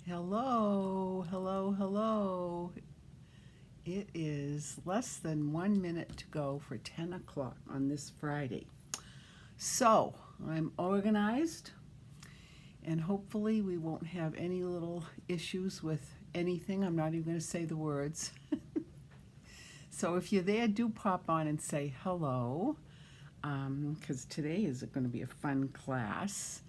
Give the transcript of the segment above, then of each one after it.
Hello, hello, hello. It is less than 1 minute to go for 10 o'clock on this Friday. So I'm organized and hopefully we won't have any little issues with anything. I'm not even going to say the words. So if you're there, do pop on and say hello because today is going to be a fun class.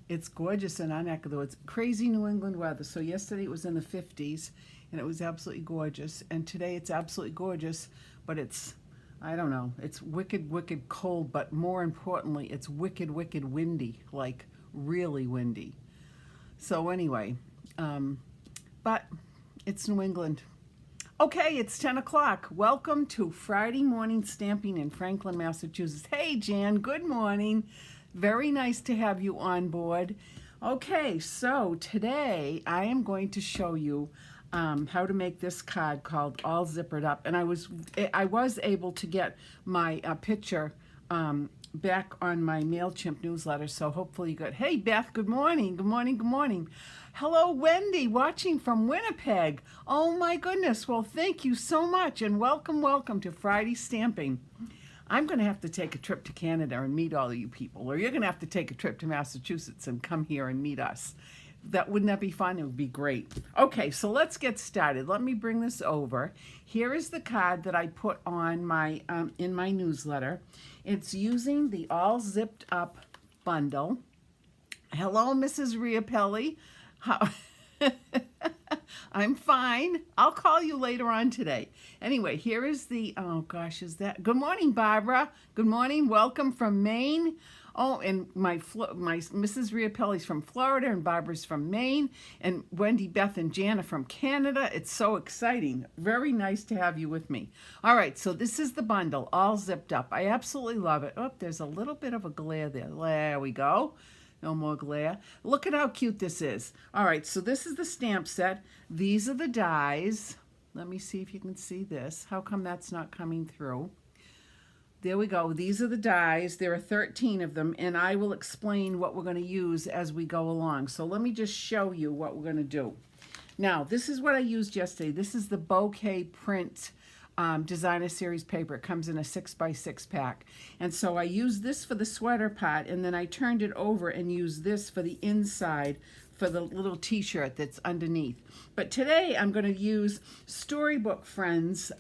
It's gorgeous in our neck of the woods. Crazy New England weather. So yesterday it was in the 50s and it was absolutely gorgeous. And today it's absolutely gorgeous, but it's, I don't know, it's wicked, wicked cold. But more importantly, it's wicked, wicked windy, like really windy. So anyway, but it's New England. Okay, it's 10 o'clock. Welcome to Friday Morning Stamping in Franklin, Massachusetts. Hey, Jan, good morning. Very nice to have you on board. Okay, so today I am going to show you how to make this card called All Zippered Up. And I was able to get my picture back on my MailChimp newsletter, so hopefully you got, hey Beth, good morning, good morning, good morning. Hello, Wendy, watching from Winnipeg. Oh my goodness, well thank you so much and welcome, welcome to Friday Stamping. I'm going to have to take a trip to Canada and meet all of you people, or you're going to have to take a trip to Massachusetts and come here and meet us. Wouldn't that be fun? It would be great. Okay, so let's get started. Let me bring this over. Here is the card that I put on my in my newsletter. It's using the All Zipped Up bundle. Hello, Mrs. Riapelli. How I'm fine. I'll call you later on today. Anyway, here is the, oh gosh, is that, good morning, Barbara. Good morning, welcome from Maine. Oh, and my Mrs. Riapelli's from Florida, and Barbara's from Maine, and Wendy, Beth, and Jana from Canada. It's so exciting. Very nice to have you with me. All right, so this is the bundle, all zipped up. I absolutely love it. Oh, there's a little bit of a glare there. There we go. No more glare. Look at how cute this is. All right, so this is the stamp set. These are the dies. Let me see if you can see this. How come that's not coming through? There we go. These are the dies. There are 13 of them, and I will explain what we're going to use as we go along. So let me just show you what we're going to do. Now, this is what I used yesterday. This is the Bouquet Print Designer Series paper. It comes in a 6x6 pack. And so I used this for the sweater part, and then I turned it over and used this for the inside for the little t-shirt that's underneath. But today I'm going to use Storybook Friends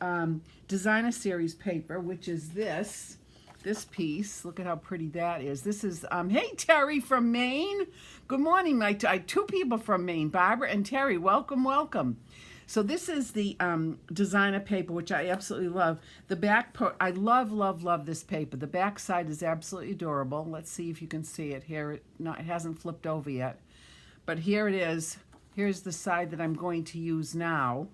Designer Series paper, which is this piece. Look at how pretty that is. This is, hey Terry from Maine. Good morning, my two people from Maine, Barbara and Terry. Welcome, welcome. So this is the designer paper, which I absolutely love. The back part, I love, love, love this paper. The back side is absolutely adorable. Let's see if you can see it here. It hasn't flipped over yet. But here it is. Here's the side that I'm going to use now.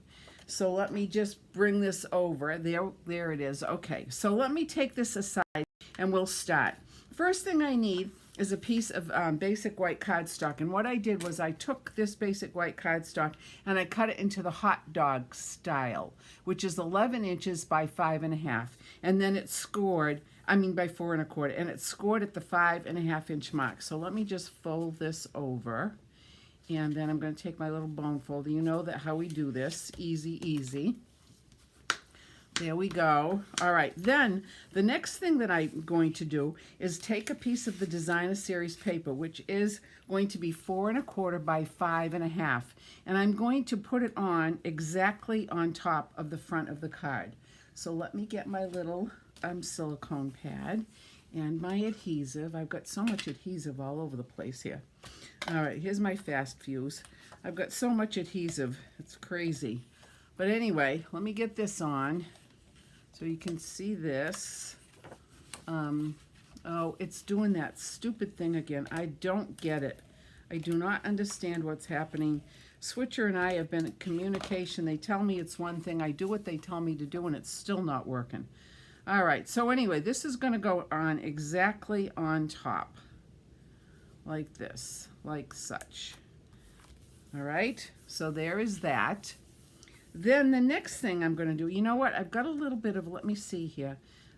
So let me just bring this over. There it is. Okay, so let me take this aside and we'll start. First thing I need is a piece of basic white cardstock. And what I did was I took this basic white cardstock and I cut it into the hot dog style, which is 11 inches by 5.5. And then it's scored, by 4 1/4. And it's scored at the 5.5 inch mark. So let me just fold this over. And then I'm going to take my little bone folder. You know that how we do this. Easy, easy. There we go. All right, then the next thing that I'm going to do is take a piece of the Designer Series paper, which is going to be 4 1/4 by 5.5. And I'm going to put it on exactly on top of the front of the card. So let me get my little silicone pad and my adhesive. I've got so much adhesive all over the place here. All right, here's my fast fuse. I've got so much adhesive, it's crazy. But anyway, let me get this on so you can see this. Oh, it's doing that stupid thing again. I don't get it. I do not understand what's happening. Switcher and I have been in communication. They tell me it's one thing. I do what they tell me to do, and it's still not working. All right, so anyway, this is going to go on exactly on top, like this, like such. All right, so there is that. Then the next thing I'm going to do, you know what? I've got a little bit of, let me see here.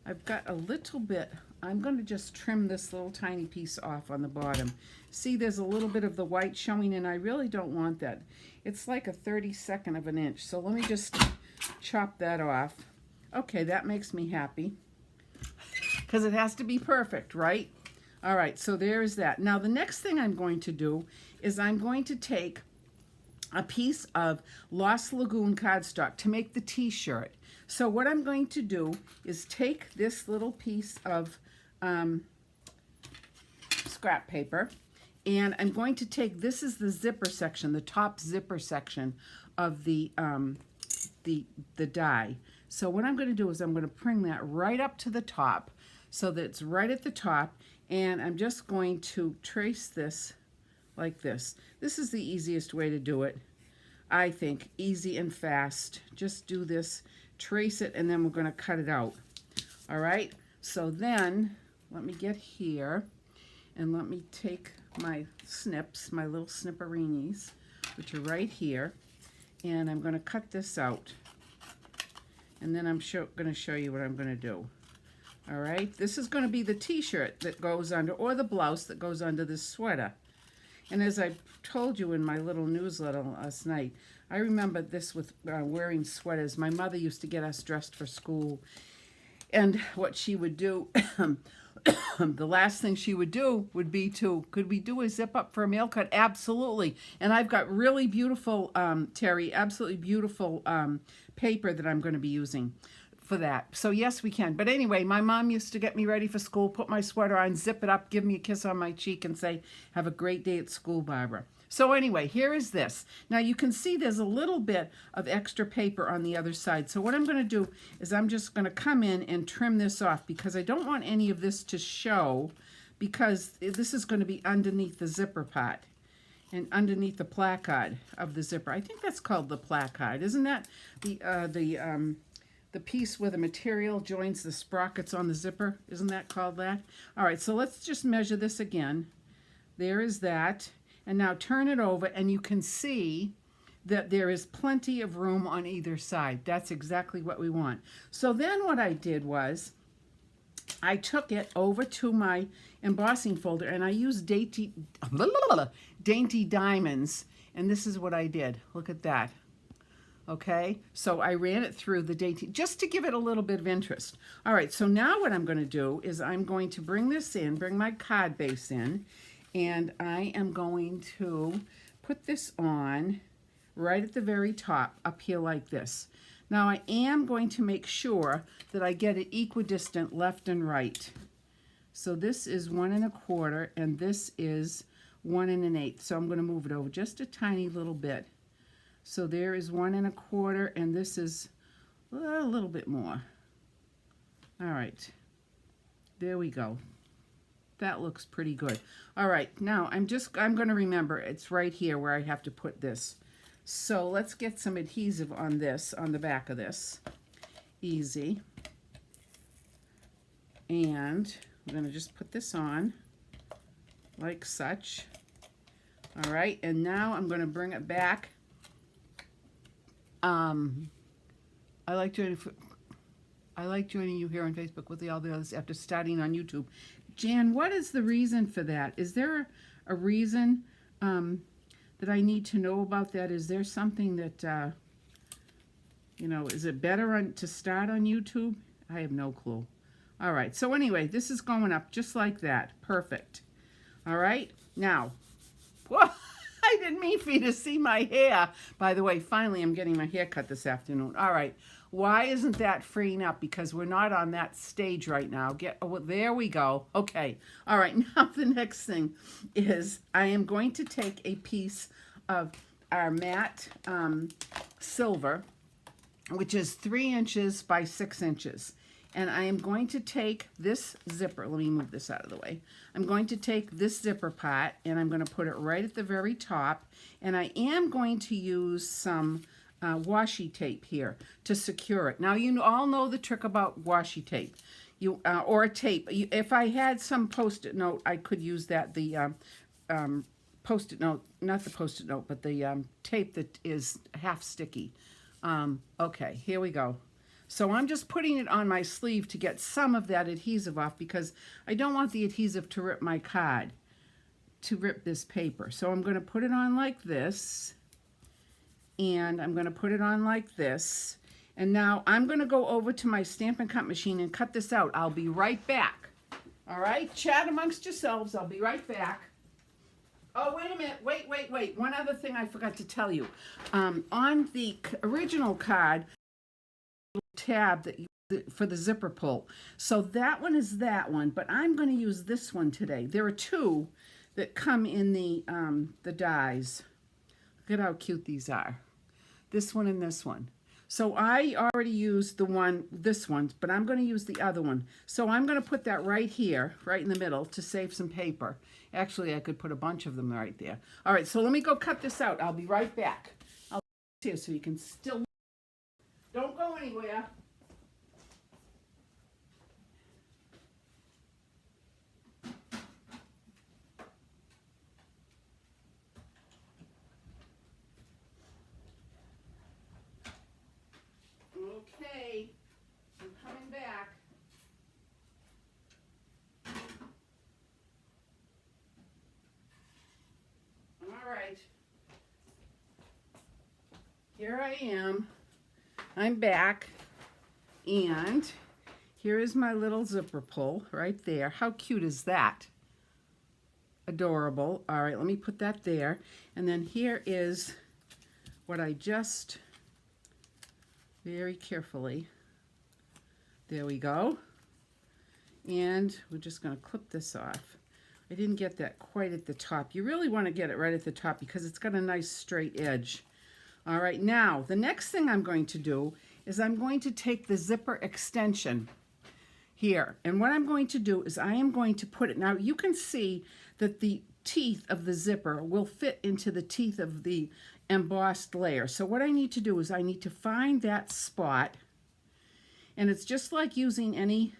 I've got a little bit. I'm going to just trim this little tiny piece off on the bottom. See, there's a little bit of the white showing, and I really don't want that. It's like a 32nd of an inch, so let me just chop that off. Okay, that makes me happy because it has to be perfect, right? All right, so there's that. Now, the next thing I'm going to do is I'm going to take a piece of Lost Lagoon cardstock to make the t-shirt. So what I'm going to do is take this little piece of scrap paper, and I'm going to take, this is the zipper section, the top zipper section of the die. So what I'm going to do is I'm going to bring that right up to the top so that it's right at the top, and I'm just going to trace this like this. This is the easiest way to do it, I think. Easy and fast. Just do this, trace it, and then we're going to cut it out. All right, so then let me get here and let me take my snips, my little snipperinis, which are right here, and I'm going to cut this out, and then I'm going to show you what I'm going to do. All right, this is going to be the t-shirt that goes under, or the blouse that goes under this sweater. And as I told you in my little newsletter last night, I remember this with wearing sweaters. My mother used to get us dressed for school, and what she would do, the last thing she would do would be to, could we do a zip up for a mail cut? Absolutely. And I've got really beautiful, Terry, absolutely beautiful paper that I'm going to be using for that. So yes, we can. But anyway, my mom used to get me ready for school, put my sweater on, zip it up, give me a kiss on my cheek, and say, have a great day at school, Barbara. So anyway, here is this. Now you can see there's a little bit of extra paper on the other side. So what I'm going to do is I'm just going to come in and trim this off, because I don't want any of this to show, because this is going to be underneath the zipper part and underneath the placard of the zipper. I think that's called the placard. Isn't that the piece where the material joins the sprockets on the zipper? Isn't that called that? All right, so let's just measure this again. There is that. And now turn it over, and you can see that there is plenty of room on either side. That's exactly what we want. So then what I did was I took it over to my embossing folder, and I used Dainty Diamonds, and this is what I did. Look at that. Okay, so I ran it through the Dainty, just to give it a little bit of interest. All right, so now what I'm going to do is I'm going to bring this in, bring my card base in, and I am going to put this on right at the very top up here like this. Now I am going to make sure that I get it equidistant left and right. So this is 1 1/4, and this is 1 1/8. So I'm going to move it over just a tiny little bit. So there is 1 1/4, and this is a little bit more. All right, there we go. That looks pretty good. All right, now I'm going to remember it's right here where I have to put this. So let's get some adhesive on this, on the back of this. Easy. And I'm going to just put this on like such. All right, and now I'm going to bring it back. I like joining you here on Facebook with all the others after starting on YouTube. Jan, what is the reason for that? Is there a reason that I need to know about that? Is there something that, is it better to start on YouTube? I have no clue. All right, so anyway, this is going up just like that. Perfect. All right, now, whoa, I didn't mean for you to see my hair. By the way, finally, I'm getting my hair cut this afternoon. All right. Why isn't that freeing up? Because we're not on that stage right now. There we go. Okay. All right. Now the next thing is I am going to take a piece of our matte silver, which is 3 inches by 6 inches. And I am going to take this zipper. Let me move this out of the way. I'm going to take this zipper part, and I'm going to put it right at the very top. And I am going to use some washi tape here to secure it. Now you all know the trick about washi tape, or a tape. If I had some post-it note, I could use that. The post-it note, not the post-it note, but the tape that is half sticky. Okay, here we go. So I'm just putting it on my sleeve to get some of that adhesive off because I don't want the adhesive to rip my card, to rip this paper. So I'm going to put it on like this, and I'm going to put it on like this. And now I'm going to go over to my Stampin' Cut machine and cut this out. I'll be right back. All right, chat amongst yourselves. I'll be right back. Oh, wait a minute. Wait. One other thing I forgot to tell you. On the original card, tab that for the zipper pull. So that one is that one, but I'm going to use this one today. There are two that come in the dies. Look at how cute these are. This one and this one. So I already used this one, but I'm going to use the other one. So I'm going to put that right here, right in the middle, to save some paper. Actually, I could put a bunch of them right there. All right, so let me go cut this out. I'll be right back. I'll here so you can still. Don't go anywhere. Okay, I'm coming back. All right. Here I am. I'm back. And here is my little zipper pull right there. How cute is that? Adorable. All right, let me put that there. And then here is what I just very carefully, there we go. And we're just going to clip this off. I didn't get that quite at the top. You really want to get it right at the top because it's got a nice straight edge. All right, now the next thing I'm going to do is I'm going to take the zipper extension here. And what I'm going to do is I am going to put it, now you can see that the teeth of the zipper will fit into the teeth of the embossed layer. So what I need to do is I need to find that spot, and it's just like using any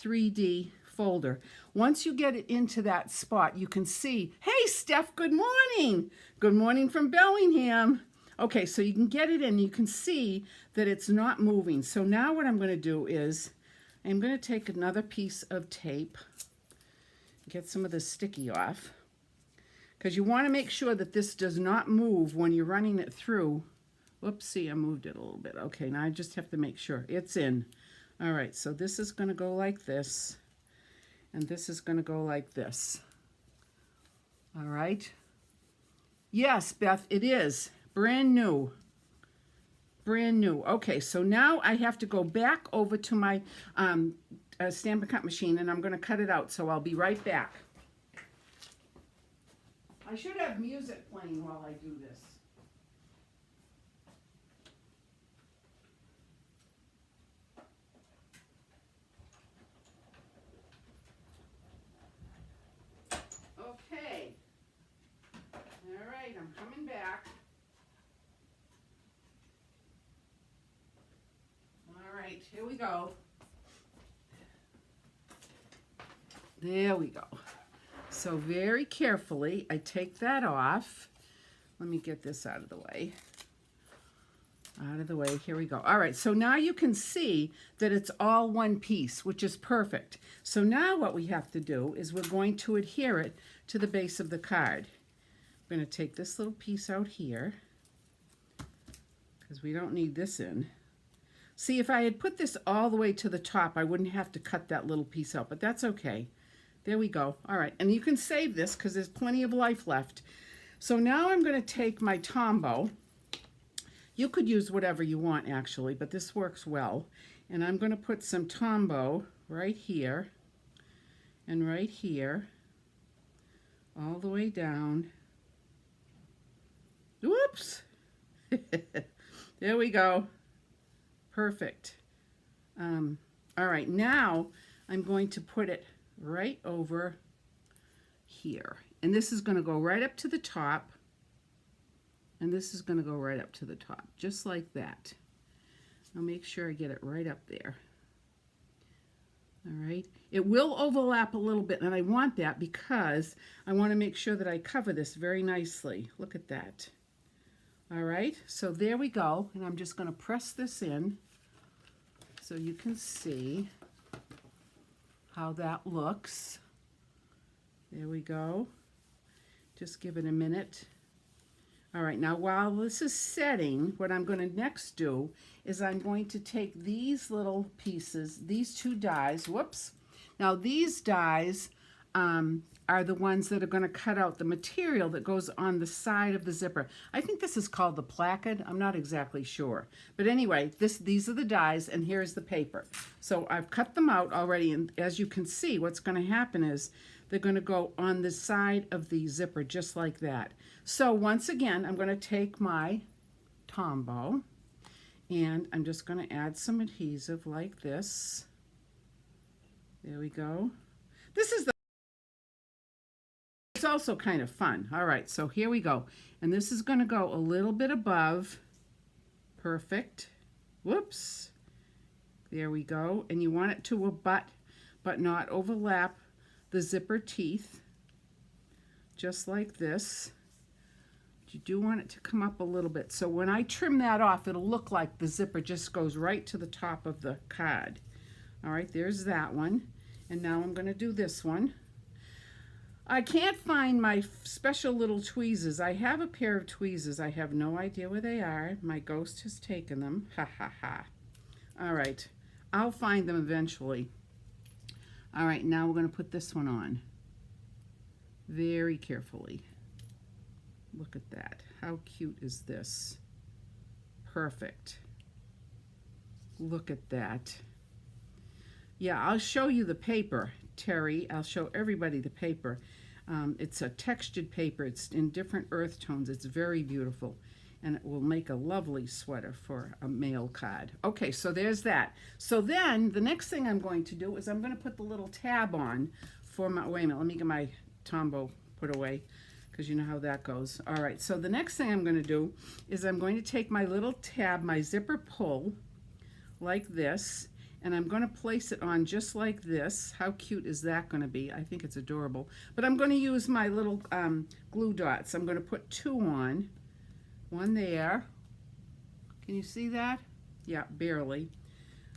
3D folder. Once you get it into that spot, you can see, hey Steph, good morning. Good morning from Bellingham. Okay, so you can get it in, you can see that it's not moving. So now what I'm going to do is I'm going to take another piece of tape, get some of the sticky off, because you want to make sure that this does not move when you're running it through. Whoopsie, I moved it a little bit. Okay, now I just have to make sure it's in. All right, so this is going to go like this, and this is going to go like this. All right. Yes, Beth, it is. Brand new. Brand new. Okay, so now I have to go back over to my Stampin' Cut machine, and I'm going to cut it out, so I'll be right back. I should have music playing while I do this. Okay. All right, I'm coming back. All right, here we go. There we go. So very carefully, I take that off. Let me get this out of the way. Out of the way, here we go. All right, so now you can see that it's all one piece, which is perfect. So now what we have to do is we're going to adhere it to the base of the card. I'm going to take this little piece out here, because we don't need this in. See, if I had put this all the way to the top, I wouldn't have to cut that little piece out, but that's okay. There we go. All right, and you can save this because there's plenty of life left. So now I'm going to take my Tombow. You could use whatever you want, actually, but this works well. And I'm going to put some Tombow right here and right here, all the way down. Whoops! There we go. Perfect. All right, now I'm going to put it right over here. And this is going to go right up to the top. And this is going to go right up to the top, just like that. I'll make sure I get it right up there. All right. It will overlap a little bit, and I want that because I want to make sure that I cover this very nicely. Look at that. All right. So there we go. And I'm just going to press this in. so you can see how that looks. There we go. Just give it a minute. All right, now while this is setting, what I'm going to next do is I'm going to take these little pieces, these two dies, whoops. Now these dies are the ones that are going to cut out the material that goes on the side of the zipper. I think this is called the placard. I'm not exactly sure. But anyway, these are the dies, and here's the paper. So I've cut them out already, and as you can see, what's going to happen is they're going to go on the side of the zipper just like that. So once again, I'm going to take my Tombow, and I'm just going to add some adhesive like this. There we go. This is the It's also kind of fun. All right, so here we go. And this is going to go a little bit above. Perfect. Whoops. There we go. And you want it to abut, but not overlap the zipper teeth. Just like this. You do want it to come up a little bit. So when I trim that off, it'll look like the zipper just goes right to the top of the card. All right, there's that one. And now I'm going to do this one. I can't find my special little tweezers. I have a pair of tweezers. I have no idea where they are. My ghost has taken them. Ha ha ha. All right, I'll find them eventually. All right, now we're going to put this one on very carefully. Look at that. How cute is this? Perfect. Look at that. Yeah, I'll show you the paper, Terry. I'll show everybody the paper. It's a textured paper. It's in different earth tones. It's very beautiful, and it will make a lovely sweater for a mail card. Okay, so there's that. So then the next thing I'm going to do is I'm going to put the little tab on for my, wait a minute, let me get my Tombow put away, because you know how that goes. All right, so the next thing I'm going to do is I'm going to take my little tab, my zipper pull, like this, and I'm going to place it on just like this. How cute is that going to be? I think it's adorable. But I'm going to use my little glue dots. I'm going to put two on. One there. Can you see that? Yeah, barely.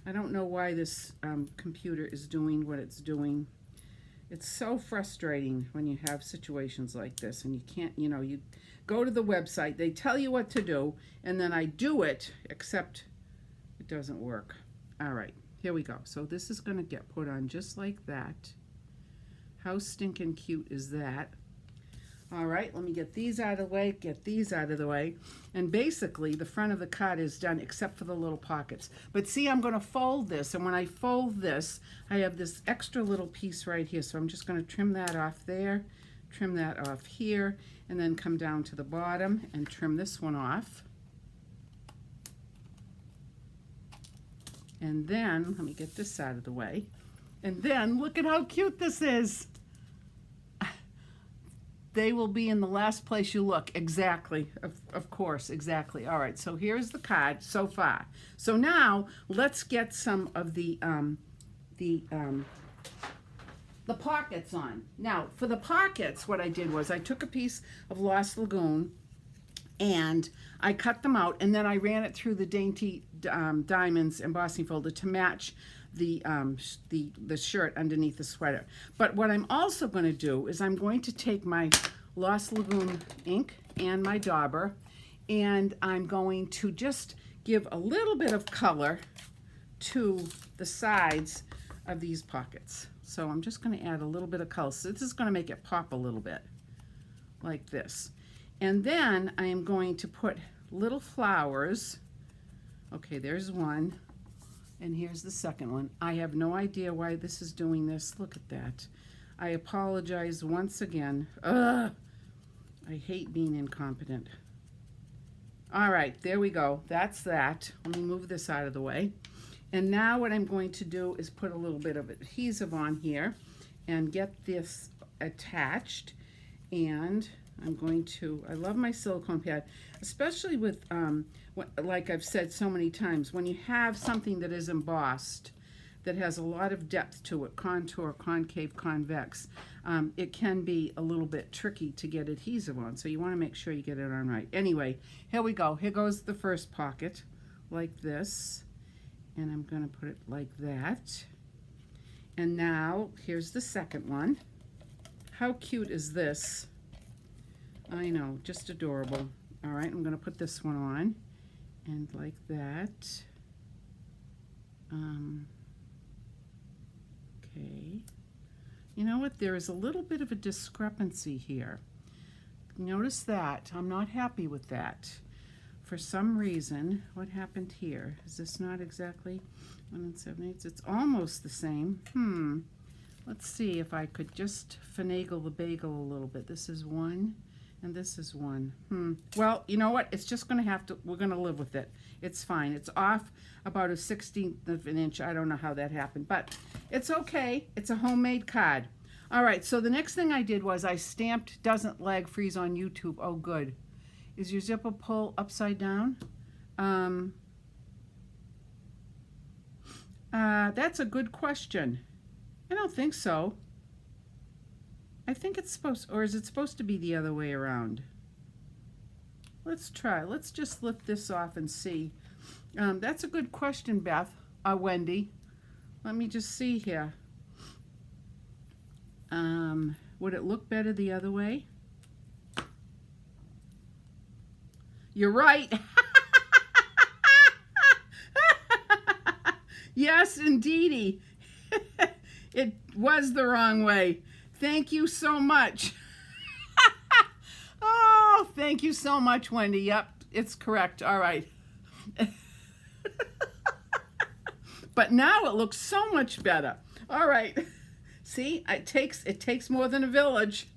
I don't know why this computer is doing what it's doing. It's so frustrating when you have situations like this and you can't, you know, you go to the website, they tell you what to do, and then I do it, except it doesn't work. All right, here we go. So this is going to get put on just like that. How stinking cute is that? All right, let me get these out of the way, get these out of the way. And basically, the front of the card is done except for the little pockets. But see, I'm going to fold this, and when I fold this, I have this extra little piece right here. So I'm just going to trim that off there, trim that off here, and then come down to the bottom and trim this one off. And then, let me get this out of the way. And then, look at how cute this is. They will be in the last place you look. Exactly. Of course, exactly. All right, so here's the card so far. So now, let's get some of the pockets on. Now, for the pockets, what I did was I took a piece of Lost Lagoon and I cut them out, and then I ran it through the Dainty Diamonds embossing folder to match the shirt underneath the sweater. But what I'm also going to do is I'm going to take my Lost Lagoon ink and my dauber, and I'm going to just give a little bit of color to the sides of these pockets. So I'm just going to add a little bit of color. So this is going to make it pop a little bit, like this. And then I am going to put little flowers. Okay, there's one. And here's the second one. I have no idea why this is doing this. Look at that. I apologize once again. Ugh, I hate being incompetent. All right, there we go. That's that. Let me move this out of the way. And now what I'm going to do is put a little bit of adhesive on here and get this attached. And I'm going to, I love my silicone pad, especially with, like I've said so many times, when you have something that is embossed, that has a lot of depth to it, contour, concave, convex, it can be a little bit tricky to get adhesive on, so you want to make sure you get it on right. Anyway, here we go. Here goes the first pocket, like this. And I'm going to put it like that. And now, here's the second one. How cute is this? I know, just adorable. All right, I'm going to put this one on. And like that. Okay. You know what? There is a little bit of a discrepancy here. Notice that. I'm not happy with that. For some reason, what happened here? Is this not exactly 1 7/8? It's almost the same. Let's see if I could just finagle the bagel a little bit. This is 1 and this is 1. Well, you know what? It's just going to have to, we're going to live with it. It's fine. It's off about a 1/16 of an inch. I don't know how that happened, but it's okay. It's a homemade card. All right, so the next thing I did was I stamped "doesn't lag freeze" on YouTube. Oh, good. Is your zipper pull upside down? That's a good question. I don't think so. I think it's supposed, or is it supposed to be the other way around? Let's try. Let's just lift this off and see. That's a good question, Beth. Wendy. Let me just see here. Would it look better the other way? You're right. Yes, indeedy. It was the wrong way. Thank you so much. Oh, thank you so much, Wendy. Yep, it's correct. All right. But now it looks so much better. All right. See, it takes more than a village.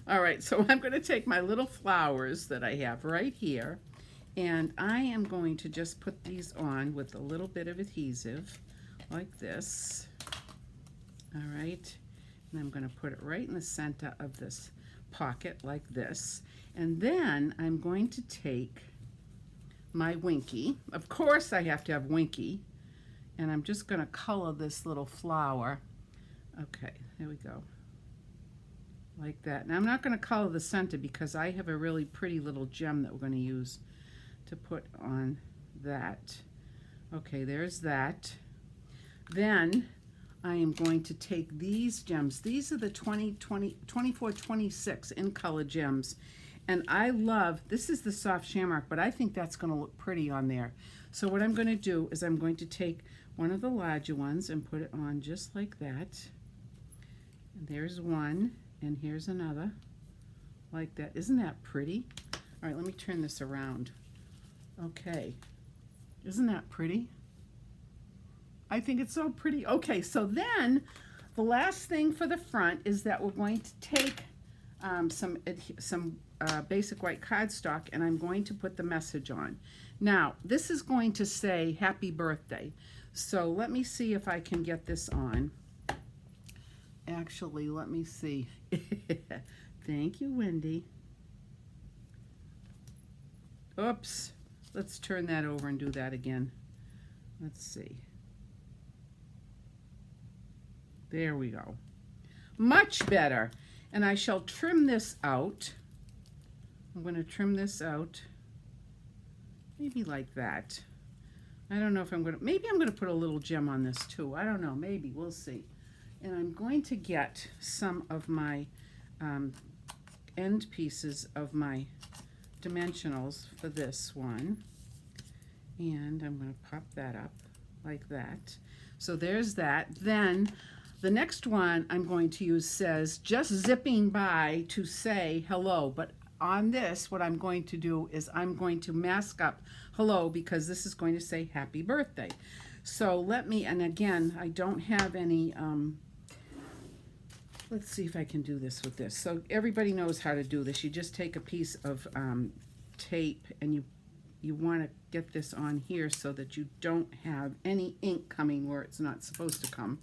All right, so I'm going to take my little flowers that I have right here, and I am going to just put these on with a little bit of adhesive like this. All right, and I'm going to put it right in the center of this pocket like this. And then I'm going to take my Winky. Of course I have to have Winky. And I'm just going to color this little flower. Okay, there we go. Like that. Now I'm not going to color the center because I have a really pretty little gem that we're going to use to put on that. Okay, there's that. Then I am going to take these gems. These are the 24-26 in color gems. And I love, this is the soft shamrock, but I think that's going to look pretty on there. So what I'm going to do is I'm going to take one of the larger ones and put it on just like that. And there's one, and here's another, like that. Isn't that pretty? All right, let me turn this around. Okay, isn't that pretty? I think it's so pretty. Okay, so then the last thing for the front is that we're going to take some basic white cardstock, and I'm going to put the message on. Now, this is going to say happy birthday. So let me see if I can get this on. Actually, let me see. Thank you, Wendy. Oops. Let's turn that over and do that again. Let's see. There we go. Much better. And I shall trim this out. I'm going to trim this out. Maybe like that. I don't know if I'm going to, maybe I'm going to put a little gem on this too. I don't know, maybe, we'll see. And I'm going to get some of my end pieces of my dimensionals for this one. And I'm going to pop that up like that. So there's that. Then the next one I'm going to use says, just zipping by to say hello. But on this, what I'm going to do is I'm going to mask up hello because this is going to say happy birthday. So let me, and again, I don't have any, let's see if I can do this with this. So everybody knows how to do this. You just take a piece of tape and you want to get this on here so that you don't have any ink coming where it's not supposed to come.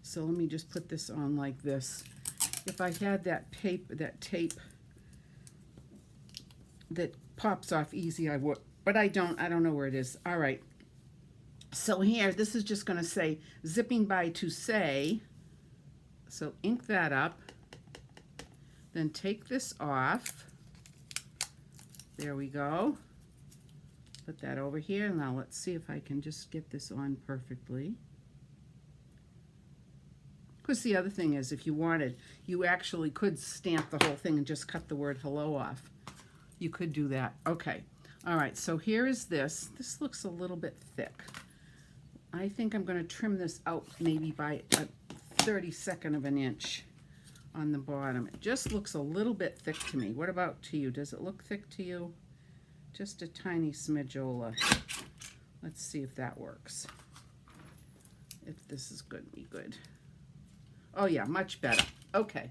So let me just put this on like this. If I had that tape that pops off easy, I would, but I don't know where it is. All right. So here, this is just going to say zipping by to say. So ink that up. Then take this off. There we go. Put that over here. Now let's see if I can just get this on perfectly. Of course, the other thing is, if you wanted, you actually could stamp the whole thing and just cut the word hello off. You could do that. Okay. All right, so here is this. This looks a little bit thick. I think I'm going to trim this out maybe by a 32nd of an inch on the bottom. It just looks a little bit thick to me. What about to you? Does it look thick to you? Just a tiny smidgeola. Let's see if that works. If this is going to be good. Oh yeah, much better. Okay.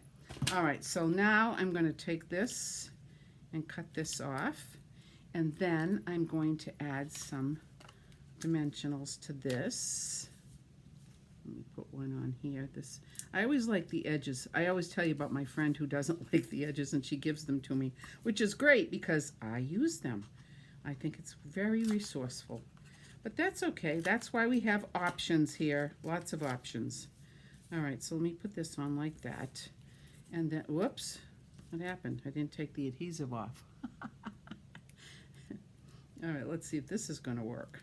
All right, so now I'm going to take this and cut this off. And then I'm going to add some dimensionals to this. Let me put one on here. This, I always like the edges. I always tell you about my friend who doesn't like the edges, and she gives them to me, which is great because I use them. I think it's very resourceful. But that's okay. That's why we have options here. Lots of options. All right, so let me put this on like that. And then, whoops, what happened? I didn't take the adhesive off. All right, let's see if this is going to work.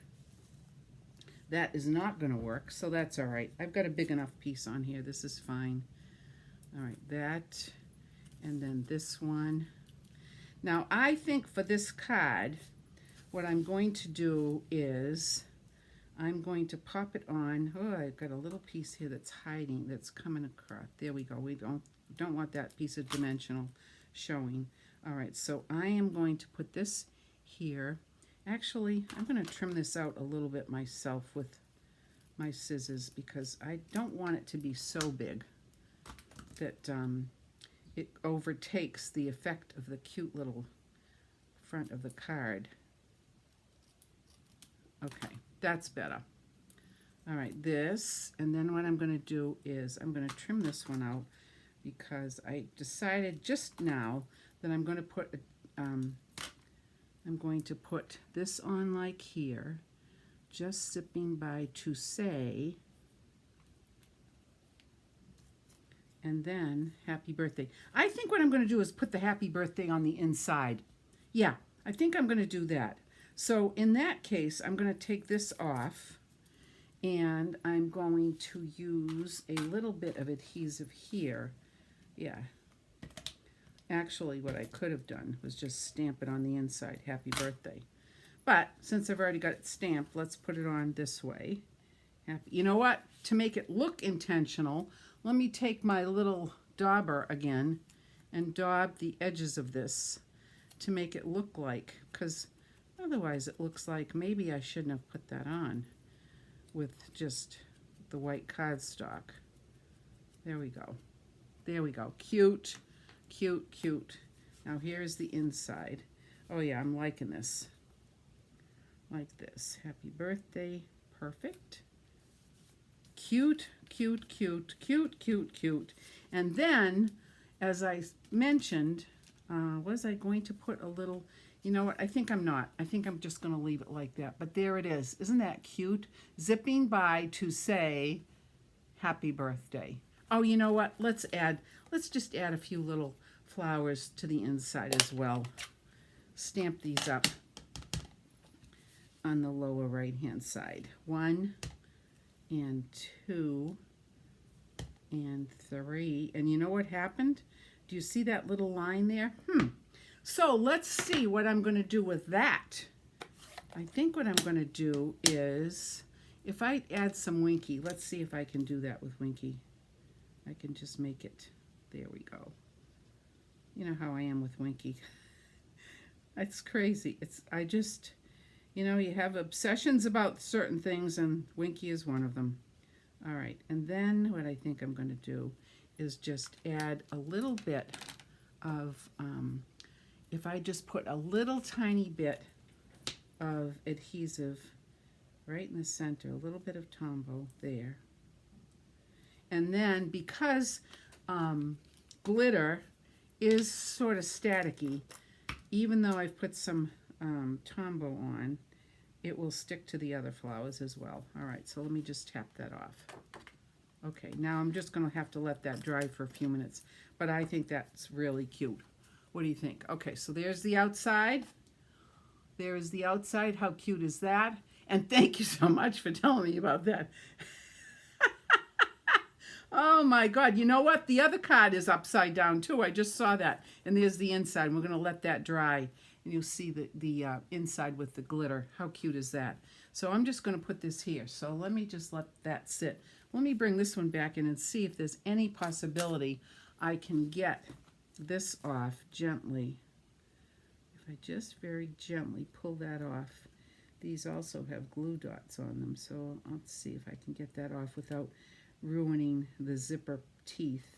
That is not going to work, so that's all right. I've got a big enough piece on here. This is fine. All right, that, and then this one. Now, I think for this card, what I'm going to do is I'm going to pop it on. Oh, I've got a little piece here that's hiding, that's coming across. There we go. We don't want that piece of dimensional showing. All right, so I am going to put this here. Actually, I'm going to trim this out a little bit myself with my scissors because I don't want it to be so big that it overtakes the effect of the cute little front of the card. Okay, that's better. All right, this, and then what I'm going to do is I'm going to trim this one out because I decided just now that I'm going to put this on like here, just zipping by to say, and then happy birthday. I think what I'm going to do is put the happy birthday on the inside. Yeah, I think I'm going to do that. So in that case, I'm going to take this off and I'm going to use a little bit of adhesive here. Yeah. Actually, what I could have done was just stamp it on the inside, happy birthday. But since I've already got it stamped, let's put it on this way. You know what? To make it look intentional, let me take my little dauber again and daub the edges of this to make it look like, because otherwise it looks like maybe I shouldn't have put that on with just the white cardstock. There we go. There we go. Cute, cute, cute. Now here's the inside. Oh yeah, I'm liking this. Like this. Happy birthday. Perfect. Cute, cute, cute, cute, cute, cute. And then, as I mentioned, was I going to put a little, you know what, I think I'm not. I think I'm just going to leave it like that. But there it is. Isn't that cute? Zipping by to say happy birthday. Oh, you know what? Let's just add a few little flowers to the inside as well. Stamp these up on the lower right hand side. 1 and 2 and 3. And you know what happened? Do you see that little line there? So let's see what I'm going to do with that. I think what I'm going to do is, if I add some Winky, let's see if I can do that with Winky. I can just make it, there we go. You know how I am with Winky. It's crazy. I just, you know, you have obsessions about certain things, and Winky is one of them. All right, and then what I think I'm going to do is just add a little bit of, if I just put a little tiny bit of adhesive right in the center, a little bit of Tombow there. And then because glitter is sort of staticky, even though I've put some Tombow on, it will stick to the other flowers as well. All right, so let me just tap that off. Okay, now I'm just going to have to let that dry for a few minutes, but I think that's really cute. What do you think? Okay, so there's the outside. there is the outside. How cute is that? And thank you so much for telling me about that. Oh my God, you know what? The other card is upside down too. I just saw that. And there's the inside. We're going to let that dry. And you'll see the inside with the glitter. How cute is that? So I'm just going to put this here. So let me just let that sit. Let me bring this one back in and see if there's any possibility I can get this off gently. If I just very gently pull that off. These also have glue dots on them. So let's see if I can get that off without ruining the zipper teeth,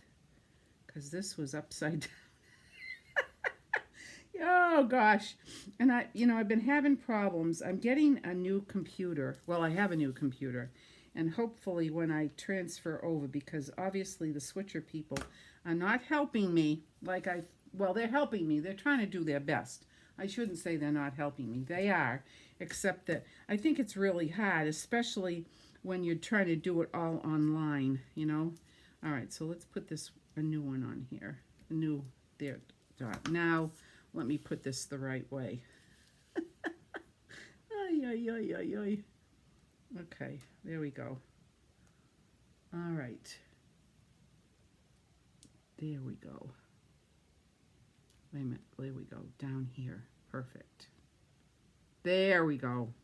because this was upside down. Oh gosh. And I've been having problems. I'm getting a new computer. Well, I have a new computer, and hopefully when I transfer over, because obviously the switcher people are not helping me well, they're helping me. They're trying to do their best. I shouldn't say they're not helping me. They are, except that I think it's really hard, especially when you're trying to do it all online, you know. All right, so let's put a new one on here. A new, there, dot. Now, let me put this the right way. Ay, ay, ay, ay, ay. Okay, there we go. All right. There we go. Wait a minute, there we go, down here. Perfect. There we go.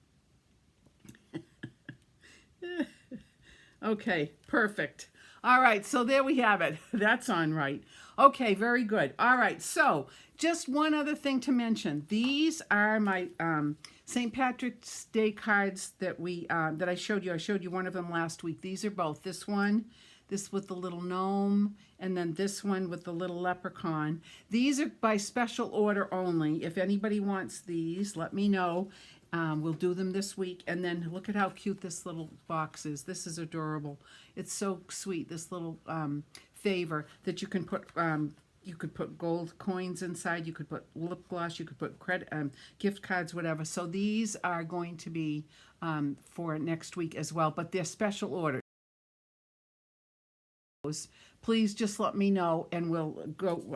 Okay, perfect. All right, so there we have it. That's on right. Okay, very good. All right, so just one other thing to mention. These are my St. Patrick's Day cards that I showed you. I showed you one of them last week. These are both. This one, this with the little gnome, and then this one with the little leprechaun. These are by special order only. If anybody wants these, let me know. We'll do them this week. And then look at how cute this little box is. This is adorable. It's so sweet, this little favor that you can put, you could put gold coins inside, you could put lip gloss, you could put credit, gift cards, whatever. So these are going to be for next week as well, but they're special order. Please just let me know, and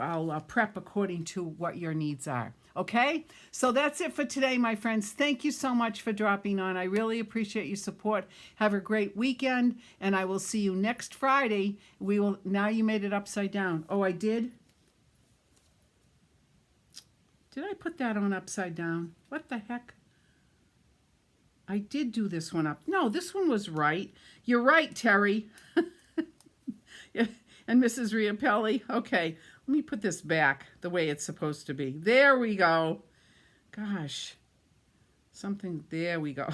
I'll prep according to what your needs are. Okay? So that's it for today, my friends. Thank you so much for dropping on. I really appreciate your support. Have a great weekend, and I will see you next Friday. Now you made it upside down. Oh, I did? Did I put that on upside down? What the heck? I did do this one up. No, this one was right. You're right, Terry. Yeah. And Mrs. Riapelli. Okay, let me put this back the way it's supposed to be. There we go. Gosh, there we go.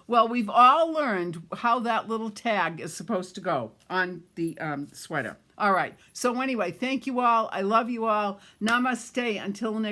Well, we've all learned how that little tag is supposed to go on the sweater. All right, so anyway, thank you all. I love you all. Namaste until next